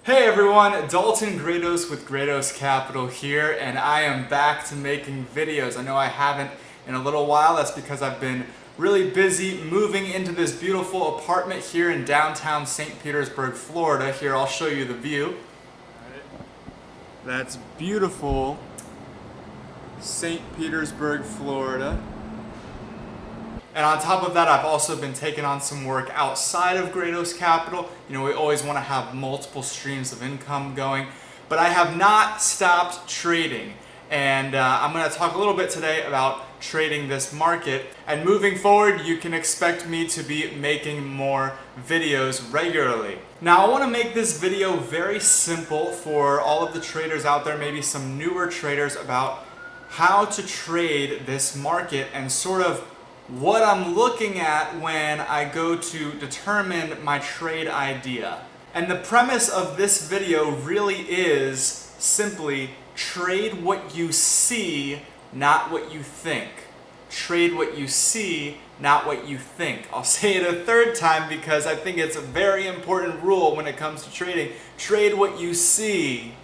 Hey everyone, Dalton Grados with Grados Capital here, and I am back to making videos. I know I haven't in a little while. That's because I've been really busy moving into this beautiful apartment here in downtown St. Petersburg, Florida. Here, I'll show you the view. That's beautiful St. Petersburg, Florida. And on top of that, I've also been taking on some work outside of Grados Capital. You know, we always want to have multiple streams of income going, but I have not stopped trading. And I'm going to talk a little bit today about trading this market. And moving forward, you can expect me to be making more videos regularly. Now, I want to make this video very simple for all of the traders out there, maybe some newer traders, about how to trade this market and sort of what I'm looking at when I go to determine my trade idea. And the premise of this video really is simply trade what you see, not what you think. Trade what you see, not what you think. I'll say it a third time because I think it's a very important rule when it comes to trading. Trade what you see,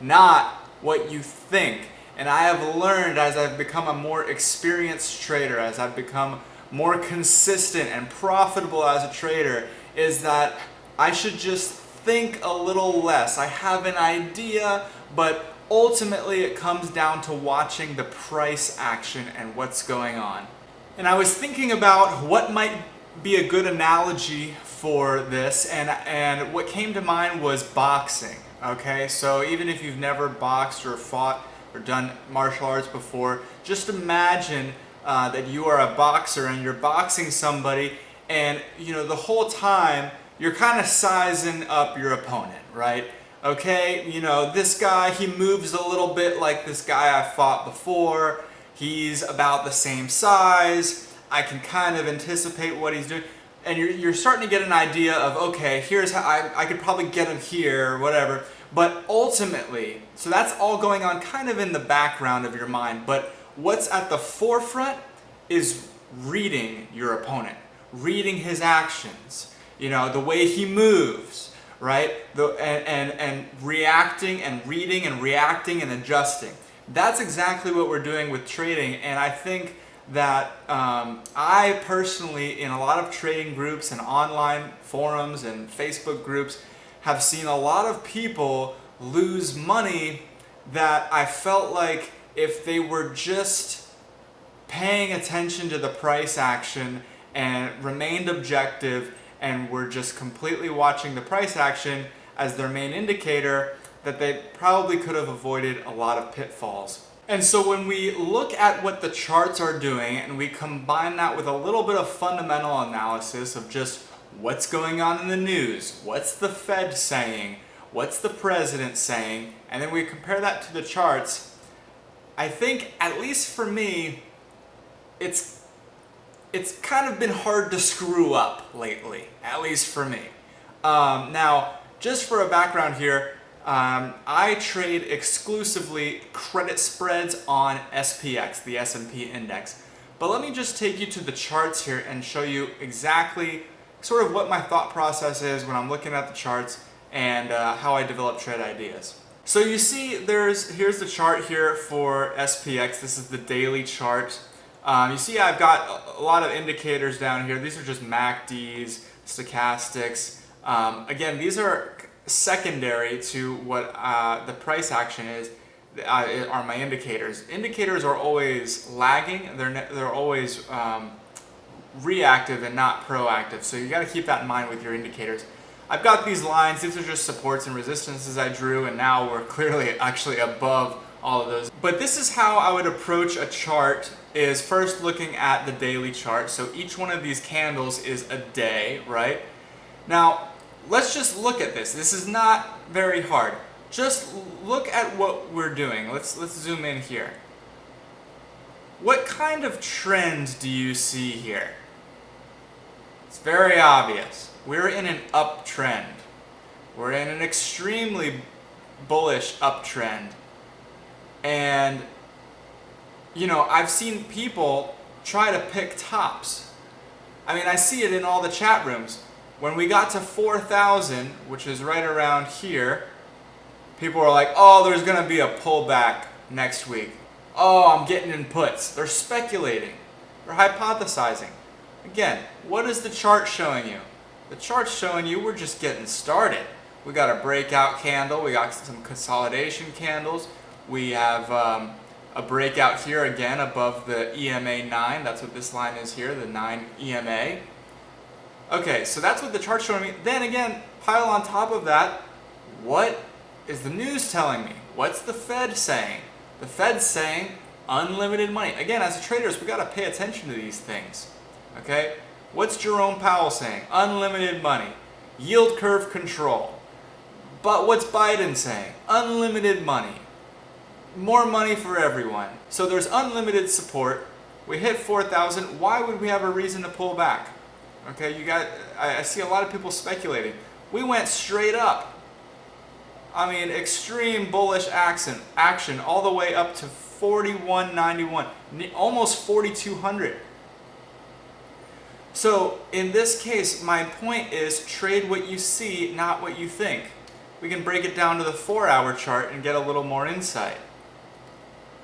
not what you think. And I have learned as I've become a more experienced trader, as I've become more consistent and profitable as a trader, is that I should just think a little less. I have an idea, but ultimately it comes down to watching the price action and what's going on. And I was thinking about what might be a good analogy for this, and what came to mind was boxing. Okay, so even if you've never boxed or fought or done martial arts before, just imagine that you are a boxer and you're boxing somebody, and you know the whole time you're kind of sizing up your opponent, right? Okay, you know, this guy, he moves a little bit like this guy I fought before. He's about the same size. I can kind of anticipate what he's doing. And you're starting to get an idea of, okay, here's how I could probably get him here or whatever. But ultimately, so that's all going on kind of in the background of your mind. But what's at the forefront is reading your opponent, reading his actions, you know, the way he moves, right? And reacting and reading and reacting and adjusting. That's exactly what we're doing with trading. And I think that I personally, in a lot of trading groups and online forums and Facebook groups, have seen a lot of people lose money that I felt like if they were just paying attention to the price action and remained objective and were just completely watching the price action as their main indicator, that they probably could have avoided a lot of pitfalls. And so when we look at what the charts are doing and we combine that with a little bit of fundamental analysis of just what's going on in the news, what's the Fed saying, what's the president saying, and then we compare that to the charts, I think, at least for me, it's kind of been hard to screw up lately, at least for me. Now, just for a background here, I trade exclusively credit spreads on SPX, the S&P index. But let me just take you to the charts here and show you exactly sort of what my thought process is when I'm looking at the charts and how I develop trade ideas. So you see here's the chart here for SPX. This is the daily chart. You see I've got a lot of indicators down here. These are just MACDs, stochastics. Again, these are secondary to what the price action is, are my indicators. Indicators are always lagging. They're always reactive and not proactive. So you got to keep that in mind with your indicators. I've got these lines. These are just supports and resistances I drew, and now we're clearly actually above all of those. But this is how I would approach a chart, is first looking at the daily chart. So each one of these candles is a day, right? Now, let's just look at this. This is not very hard. Just look at what we're doing. Let's zoom in here. What kind of trend do you see here? It's very obvious. We're in an uptrend. We're in an extremely bullish uptrend. And, you know, I've seen people try to pick tops. I mean, I see it in all the chat rooms. When we got to 4,000, which is right around here, people were like, oh, there's going to be a pullback next week. Oh, I'm getting in puts. They're speculating. They're hypothesizing. Again, what is the chart showing you? The chart's showing you we're just getting started. We got a breakout candle. We got some consolidation candles. We have a breakout here again above the EMA 9. That's what this line is here, the 9 EMA. Okay, so that's what the chart's showing me. Then again, pile on top of that, what is the news telling me? What's the Fed saying? The Fed's saying unlimited money. Again, as traders, we got to pay attention to these things. Okay? What's Jerome Powell saying? Unlimited money. Yield curve control. But what's Biden saying? Unlimited money. More money for everyone. So there's unlimited support. We hit 4,000. Why would we have a reason to pull back? Okay, I see a lot of people speculating. We went straight up. I mean, extreme bullish action all the way up to 41.91, almost 4,200. So in this case, my point is trade what you see, not what you think. We can break it down to the 4-hour chart and get a little more insight.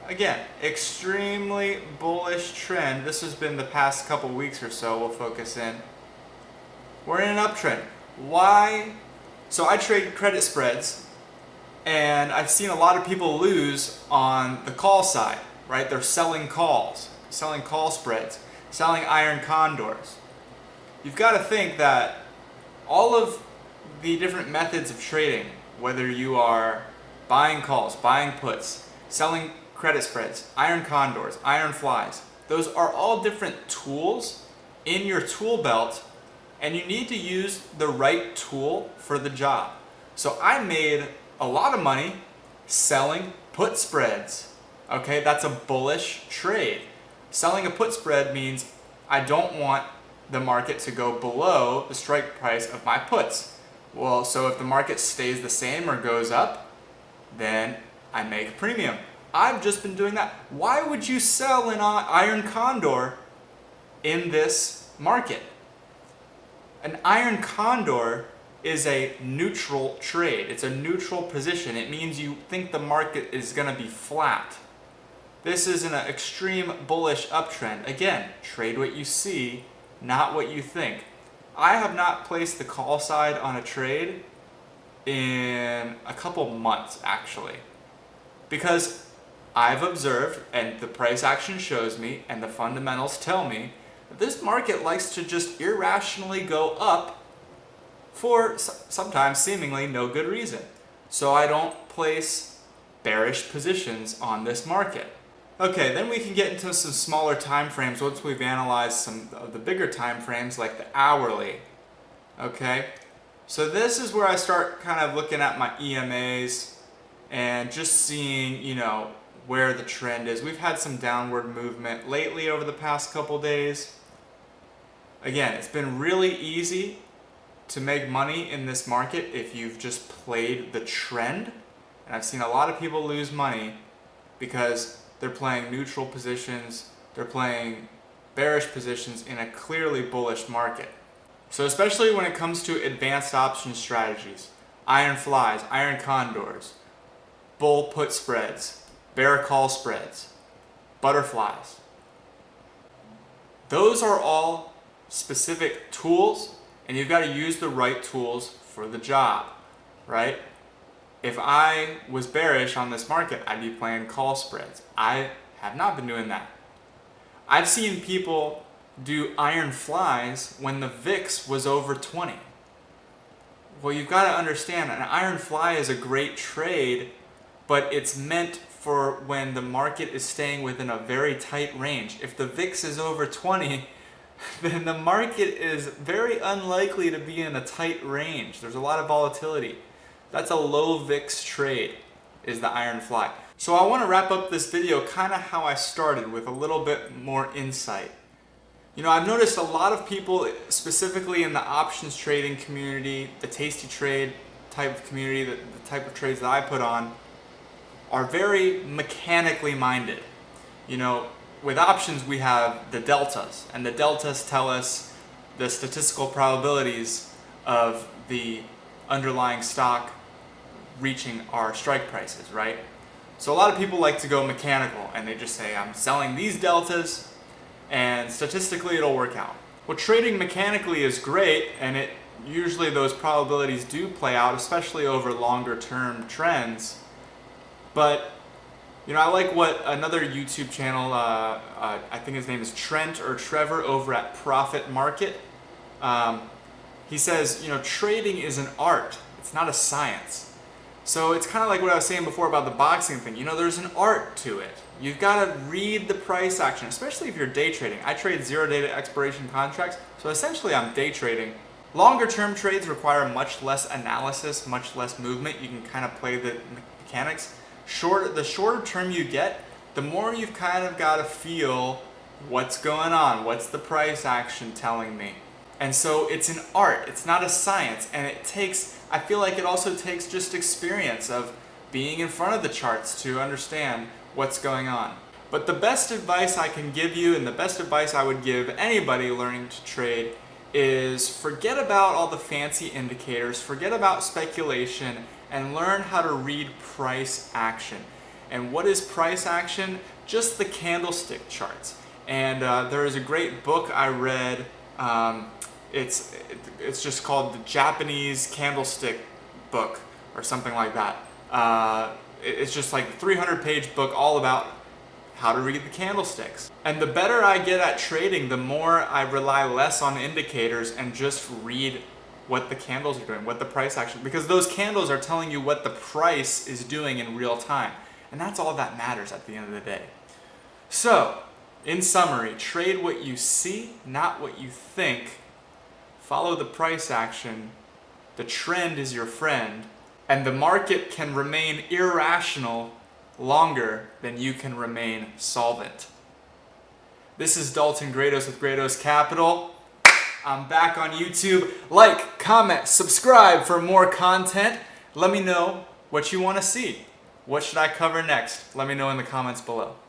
Again, extremely bullish trend. This has been the past couple weeks or so. We'll focus in. We're in an uptrend. Why? So I trade credit spreads, and I've seen a lot of people lose on the call side, right? They're selling calls, selling call spreads, selling iron condors. You've got to think that all of the different methods of trading, whether you are buying calls, buying puts, selling credit spreads, iron condors, iron flies, those are all different tools in your tool belt, and you need to use the right tool for the job. So I made a lot of money selling put spreads. Okay, that's a bullish trade. Selling a put spread means I don't want the market to go below the strike price of my puts. Well, so if the market stays the same or goes up, then I make a premium. I've just been doing that. Why would you sell an iron condor in this market? An iron condor is a neutral trade. It's a neutral position. It means you think the market is going to be flat. This is an extreme bullish uptrend. Again, trade what you see, not what you think. I have not placed the call side on a trade in a couple months, actually, because I've observed, and the price action shows me, and the fundamentals tell me, that this market likes to just irrationally go up for sometimes seemingly no good reason. So I don't place bearish positions on this market. Okay, then we can get into some smaller time frames once we've analyzed some of the bigger time frames like the hourly. Okay, so this is where I start kind of looking at my EMAs and just seeing, you know, where the trend is. We've had some downward movement lately over the past couple days. Again, it's been really easy to make money in this market if you've just played the trend. And I've seen a lot of people lose money because they're playing neutral positions, they're playing bearish positions in a clearly bullish market. So especially when it comes to advanced option strategies, iron flies, iron condors, bull put spreads, bear call spreads, butterflies. Those are all specific tools, and you've got to use the right tools for the job, right? If I was bearish on this market, I'd be playing call spreads. I have not been doing that. I've seen people do iron flies when the VIX was over 20. Well, you've got to understand, an iron fly is a great trade, but it's meant for when the market is staying within a very tight range. If the VIX is over 20, then the market is very unlikely to be in a tight range. There's a lot of volatility. That's a low VIX trade, is the iron fly. So I want to wrap up this video kind of how I started, with a little bit more insight. You know, I've noticed a lot of people, specifically in the options trading community, the tasty trade type of community, the type of trades that I put on, are very mechanically minded. You know, with options we have the deltas, and the deltas tell us the statistical probabilities of the underlying stock reaching our strike prices, right? So a lot of people like to go mechanical and they just say, I'm selling these deltas and statistically it'll work out. Well, trading mechanically is great, and usually those probabilities do play out, especially over longer term trends. But I like what another YouTube channel, I think his name is Trent or Trevor over at Profit Market. He says, trading is an art. It's not a science. So it's kind of like what I was saying before about the boxing thing. There's an art to it. You've got to read the price action, especially if you're day trading. I trade 0-day expiration contracts, so essentially I'm day trading. Longer term trades require much less analysis, much less movement. You can kind of play the mechanics. The shorter term you get, the more you've kind of got to feel what's going on, what's the price action telling me. And so it's an art, it's not a science, and I feel like it also takes just experience of being in front of the charts to understand what's going on. But the best advice I can give you, and the best advice I would give anybody learning to trade, is forget about all the fancy indicators, forget about speculation, and learn how to read price action. And what is price action? Just the candlestick charts. And there is a great book I read. It's just called the Japanese Candlestick Book or something like that. It's just like a 300-page book all about how to read the candlesticks. And the better I get at trading, the more I rely less on indicators and just read what the candles are doing, what the price action, because those candles are telling you what the price is doing in real time. And that's all that matters at the end of the day. So, in summary, trade what you see, not what you think. Follow the price action. The trend is your friend. And the market can remain irrational longer than you can remain solvent. This is Dalton Grados with Grados Capital. I'm back on YouTube. Like, comment, subscribe for more content. Let me know what you want to see. What should I cover next? Let me know in the comments below.